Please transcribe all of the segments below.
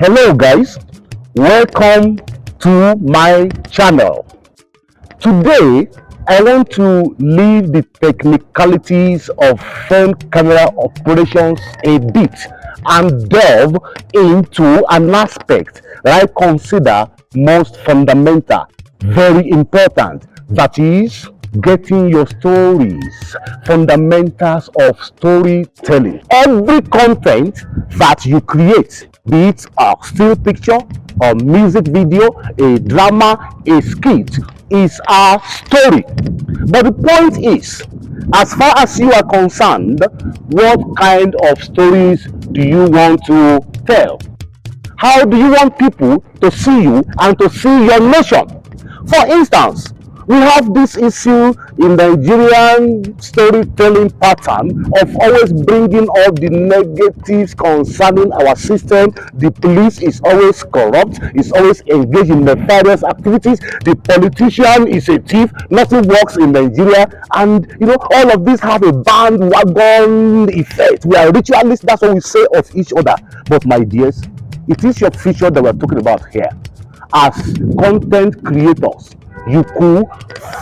Hello guys, welcome to my channel. Today I want to leave the technicalities of phone camera operations a bit and delve into an aspect that I consider most fundamental, very important, that is getting your stories, fundamentals of storytelling. Every content that you create, be it a still picture, a music video, a drama, a skit, is a story. But the point is, as far as you are concerned, what kind of stories do you want to tell? How do you want people to see you and to see your nation? For instance, we have this issue in the Nigerian storytelling pattern of always bringing up the negatives concerning our system. The police is always corrupt, is always engaged in nefarious activities. The politician is a thief, nothing works in Nigeria. And all of these have a bandwagon effect. We are ritualists, that's what we say of each other. But my dears, it is your future that we're talking about here. As content creators, you could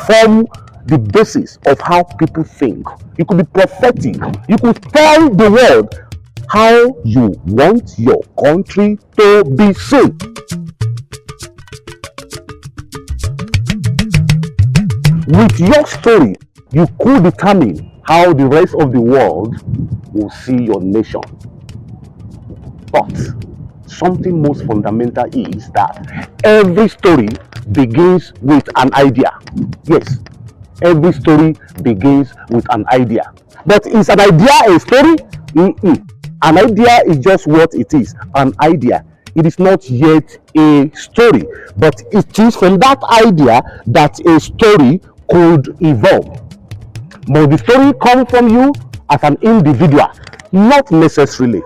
form the basis of how people think. You could be prophetic. You could tell the world how you want your country to be seen. With your story, you could determine how the rest of the world will see your nation. But something most fundamental is that every story begins with an idea. Yes, every story begins with an idea. But is an idea a story? An idea is just what it is, an idea. It is not yet a story, but it is from that idea that a story could evolve. But the story comes from you as an individual, not necessarily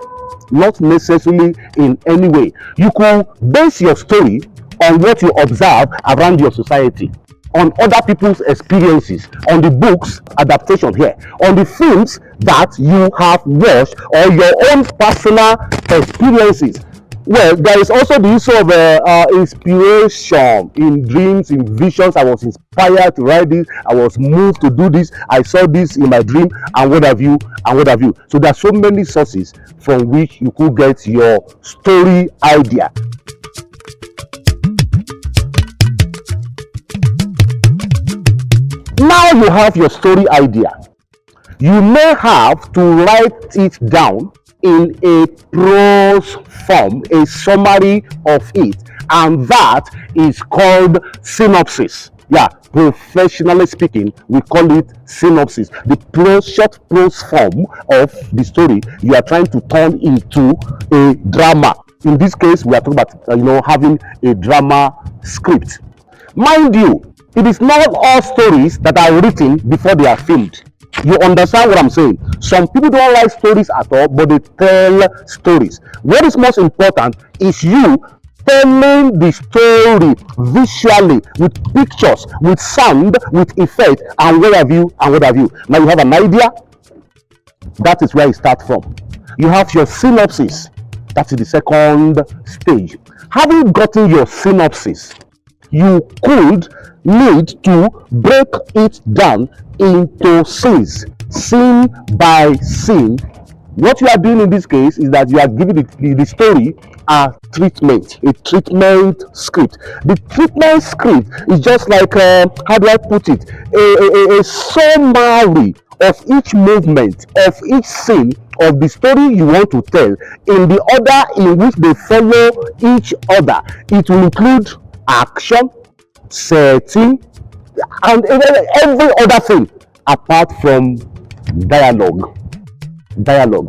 in any way. You can base your story on what you observe around your society, on other people's experiences, on the books adaptation here, on the films that you have watched, or your own personal experiences. Well, there is also the issue of inspiration in dreams, in visions. I was inspired to write this, I was moved to do this, I saw this in my dream, and what have you, and what have you. So there are so many sources from which you could get your story idea. Now you have your story idea. You may have to write it down in a prose form, a summary of it, and that is called synopsis. Yeah, professionally speaking, we call it synopsis. The short prose form of the story you are trying to turn into a drama. In this case, we are talking about having a drama script. Mind you, it is not all stories that are written before they are filmed. You understand what I'm saying? Some people don't write stories at all, but they tell stories. What is most important is you telling the story visually, with pictures, with sound, with effect, and what have you, and what have you. Now you have an idea. That is where you start from. You have your synopsis. That is the second stage. Having gotten your synopsis, you could need to break it down into scenes, scene by scene. What you are doing in this case is that you are giving the story a treatment script. The treatment script is just like, how do I put it, a summary of each movement, of each scene of the story you want to tell, in the order in which they follow each other. It will include action, setting, and every other thing apart from dialogue.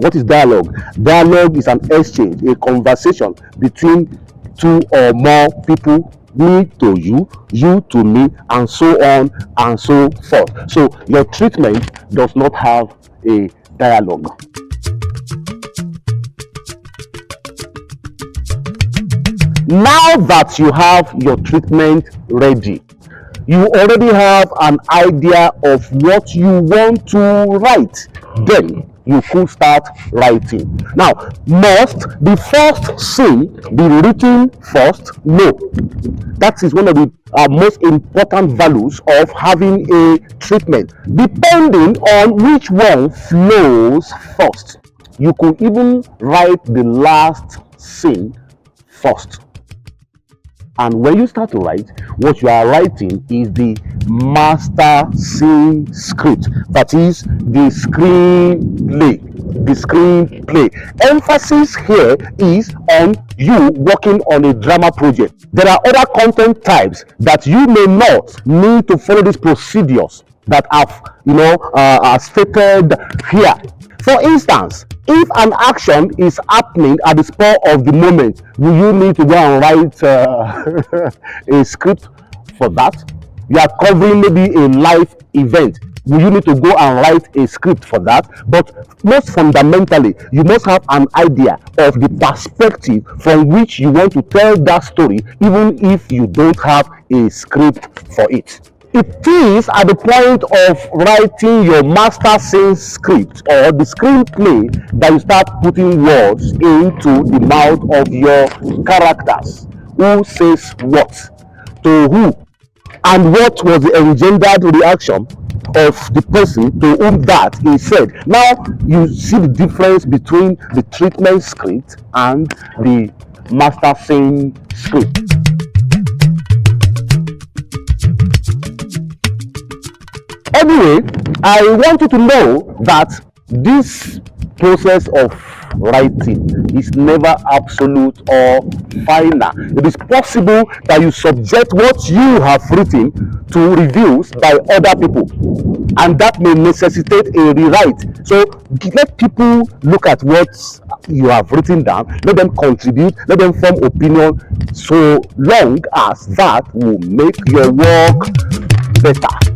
What is dialogue? Dialogue is an exchange, a conversation between two or more people, me to you, you to me, and so on and so forth. So your treatment does not have a dialogue. Now that you have your treatment ready, you already have an idea of what you want to write. Then you could start writing. Now, must the first scene be written first? No. That is one of the most important values of having a treatment. Depending on which one flows first, you could even write the last scene first. And when you start to write, what you are writing is the master scene script, that is the screenplay. The screenplay. Emphasis here is on you working on a drama project. There are other content types that you may not need to follow these procedures that are stated here. For instance, if an action is happening at the spur of the moment, will you need to go and write a script for that? You are covering maybe a live event. Will you need to go and write a script for that? But most fundamentally, you must have an idea of the perspective from which you want to tell that story, even if you don't have a script for it. It is at the point of writing your master scene script or the screenplay that you start putting words into the mouth of your characters. Who says what to who, and what was the engendered reaction of the person to whom that is said. Now you see the difference between the treatment script and the master scene script. Anyway, I want you to know that this process of writing is never absolute or final. It is possible that you subject what you have written to reviews by other people, and that may necessitate a rewrite. So let people look at what you have written down, let them contribute, let them form opinion, so long as that will make your work better.